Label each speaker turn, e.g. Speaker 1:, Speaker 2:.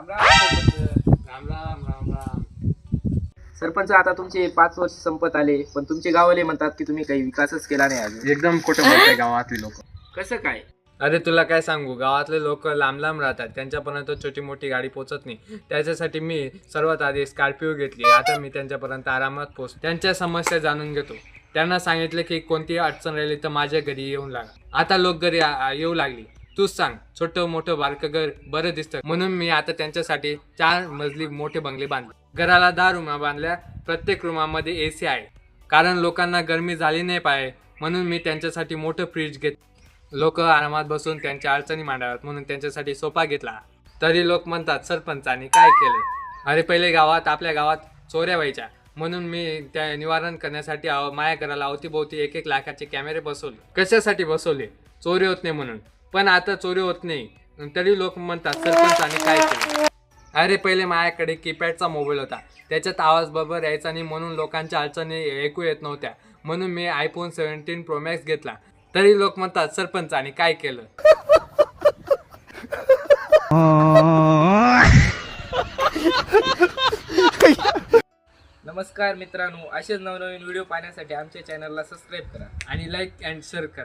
Speaker 1: राम राम राम राम.
Speaker 2: सरपंच, आता तुमचे 5 वर्ष संपत आले, पण तुमचे गाववाले म्हणतात की तुम्ही काही विकासच केला नाही अजून.
Speaker 1: एकदम खोटं बोलताय गावातली लोक.
Speaker 2: कसं काय?
Speaker 1: अरे तुला काय सांगू, गावातले लोक लांब लांब राहतात, त्यांच्यापर्यंत छोटी मोठी गाडी पोहोचत नाही. त्याच्यासाठी मी सर्वात आधी स्कॉर्पिओ घेतली. आता मी त्यांच्यापर्यंत आरामात पोहोचतो. त्यांच्या समस्या जाणून घेतो. त्यांना सांगितलं की कोणतीही अडचण राहिली तर माझ्या घरी येऊन लागा. आता लोक घरी येऊ लागली. तूच सांग, छोटं मोठं बारकं घर बरं दिसतं म्हणून मी आता त्यांच्यासाठी 4 मजली मोठे बंगले बांधले. घराला 10 रूमा बांधल्या. प्रत्येक रूमामध्ये AC आहे, कारण लोकांना गरमी झाली नाही पाहिजे म्हणून मी त्यांच्यासाठी मोठं फ्रीज घेत. लोक आरामात बसून त्यांच्या अडचणी मांडाव्यात म्हणून त्यांच्यासाठी सोफा घेतला. तरी लोक म्हणतात सरपंचानी काय केलं. अरे पहिले आपल्या गावात चोऱ्या व्हायच्या म्हणून मी त्या निवारण करण्यासाठी माझ्या घराला अवतीभोवती 1-1 लाखाचे कॅमेरे बसवले. कशासाठी बसवले? चोरी होत नाही म्हणून. पण आता चोरी होत नाही तरी लोक म्हणतात सरपंचानी काय केलं. अरे पहिले माझ्याकडे कीपॅडचा मोबाईल होता, त्याच्यात आवाज बरोबर यायचा नाही म्हणून लोकांच्या अडचणी ऐकू येत नव्हत्या. म्हणून मी iPhone 17 Pro Max घेतला. तरी लोक म्हणतात सरपंचानी काय केलं.
Speaker 2: नमस्कार मित्रांनो, असेच नवनवीन व्हिडिओ पाहण्यासाठी आमच्या चॅनलला सबस्क्राईब करा
Speaker 1: आणि लाईक अँड शेअर करा.